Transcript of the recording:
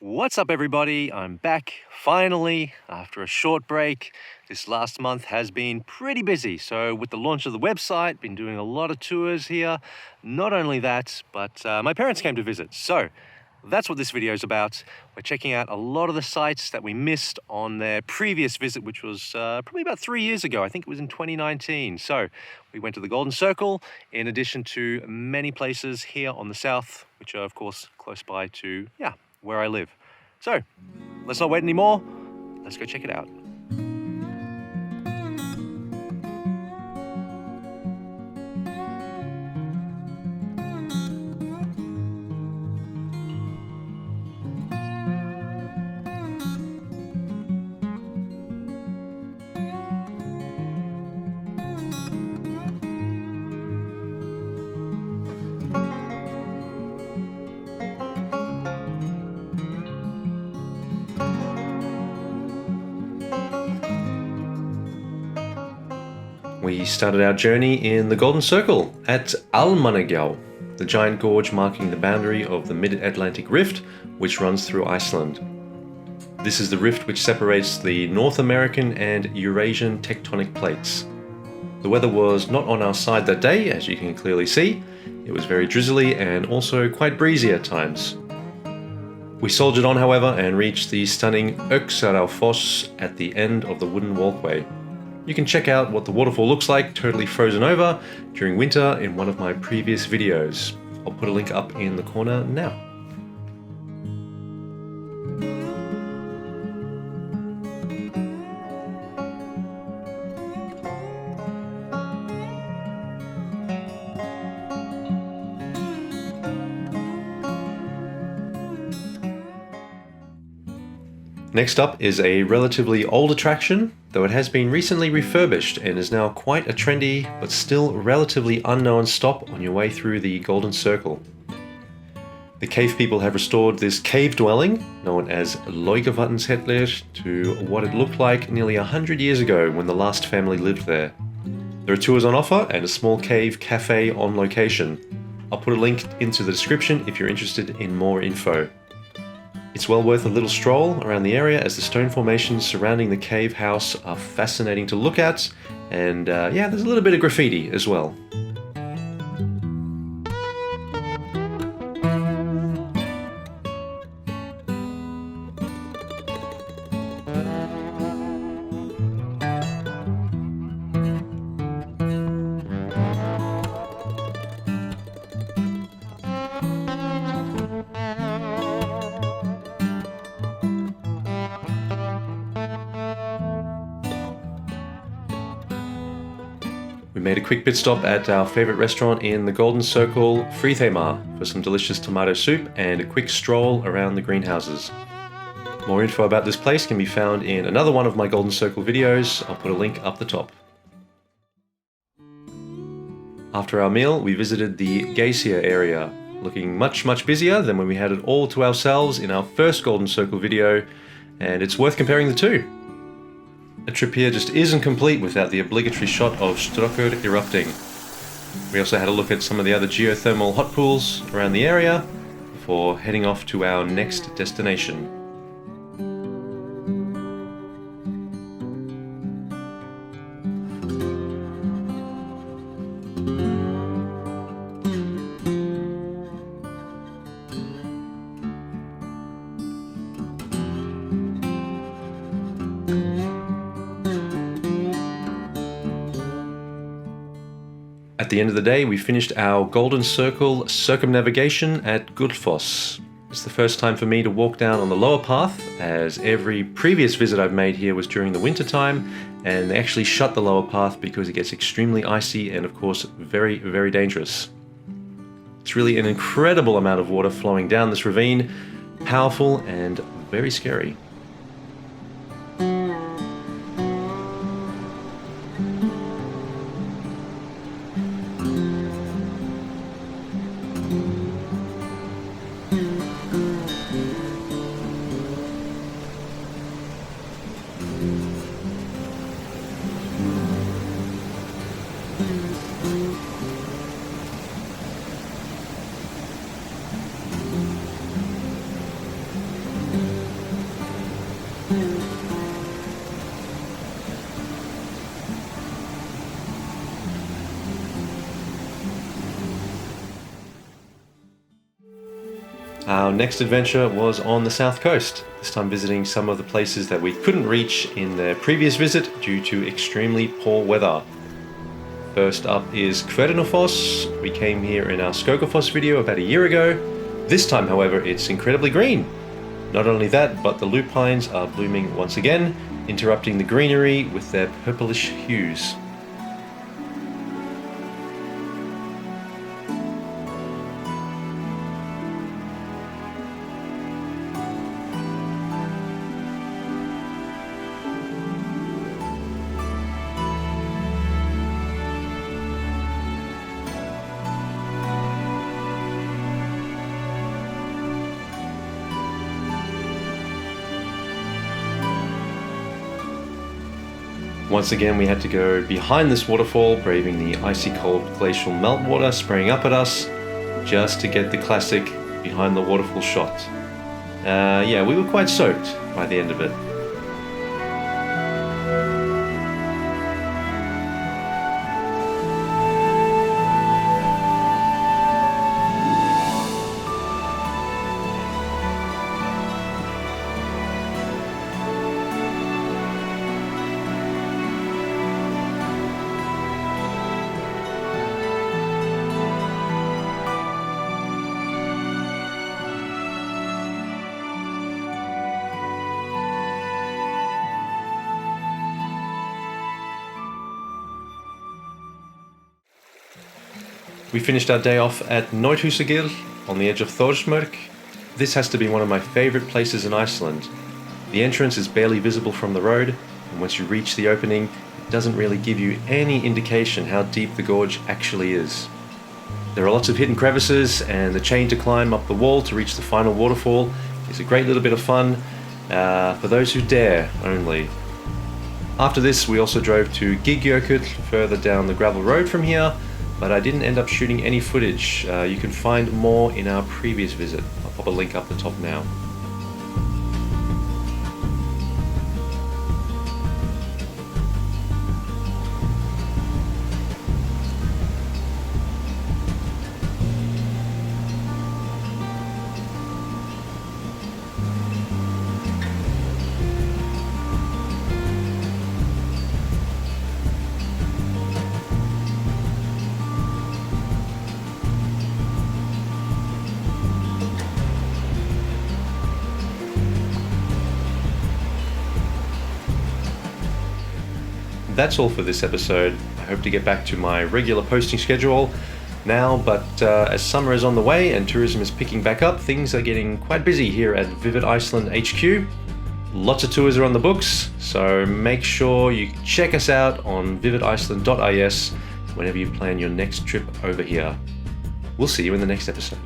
What's up, everybody? I'm back finally after a short break. This last month has been pretty busy. So with the launch of the website, been doing a lot of tours here. Not only that, but my parents came to visit. So that's what this video is about. We're checking out a lot of the sites that we missed on their previous visit, which was probably about 3 years ago. I think it was in 2019. So we went to the Golden Circle, in addition to many places here on the south, which are of course close by to, where I live. So let's not wait anymore. Let's go check it out. We started our journey in the Golden Circle at Almannagjá, the giant gorge marking the boundary of the Mid-Atlantic Rift, which runs through Iceland. This is the rift which separates the North American and Eurasian tectonic plates. The weather was not on our side that day, as you can clearly see. It was very drizzly and also quite breezy at times. We soldiered on, however, and reached the stunning Öxarárfoss at the end of the wooden walkway. You can check out what the waterfall looks like totally frozen over during winter in one of my previous videos. I'll put a link up in the corner now. Next up is a relatively old attraction, though it has been recently refurbished and is now quite a trendy but still relatively unknown stop on your way through the Golden Circle. The cave people have restored this cave dwelling, known as Laugavatnshellir, to what it looked like nearly 100 years ago when the last family lived there. There are tours on offer and a small cave cafe on location. I'll put a link into the description if you're interested in more info. It's well worth a little stroll around the area, as the stone formations surrounding the cave house are fascinating to look at, and there's a little bit of graffiti as well. We made a quick pit stop at our favourite restaurant in the Golden Circle, Friðheimar, for some delicious tomato soup and a quick stroll around the greenhouses. More info about this place can be found in another one of my Golden Circle videos. I'll put a link up the top. After our meal, we visited the Geysir area, looking much busier than when we had it all to ourselves in our first Golden Circle video, and it's worth comparing the two. A trip here just isn't complete without the obligatory shot of Strokkur erupting. We also had a look at some of the other geothermal hot pools around the area before heading off to our next destination. At the end of the day, we finished our Golden Circle circumnavigation at Gullfoss. It's the first time for me to walk down on the lower path, as every previous visit I've made here was during the winter time, and they actually shut the lower path because it gets extremely icy and of course very dangerous. It's really an incredible amount of water flowing down this ravine, powerful and very scary. Our next adventure was on the south coast, this time visiting some of the places that we couldn't reach in the previous visit due to extremely poor weather. First up is Kvernufoss. We came here in our Gullfoss video about a year ago. This time, however, it's incredibly green. Not only that, but the lupines are blooming once again, interrupting the greenery with their purplish hues. Once again, we had to go behind this waterfall, braving the icy cold glacial meltwater spraying up at us, just to get the classic behind the waterfall shot. Yeah, we were quite soaked by the end of it. We finished our day off at Nauthúsagil on the edge of Thorsmörk. This has to be one of my favourite places in Iceland. The entrance is barely visible from the road, and once you reach the opening, it doesn't really give you any indication how deep the gorge actually is. There are lots of hidden crevices, and the chain to climb up the wall to reach the final waterfall is a great little bit of fun, for those who dare only. After this, we also drove to Geysir, further down the gravel road from here, but I didn't end up shooting any footage. You can find more in our previous visit. I'll pop a link up the top now. That's all for this episode. I hope to get back to my regular posting schedule now, but as summer is on the way and tourism is picking back up, things are getting quite busy here at Vivid Iceland HQ. Lots of tours are on the books, so make sure you check us out on vividiceland.is whenever you plan your next trip over here. We'll see you in the next episode.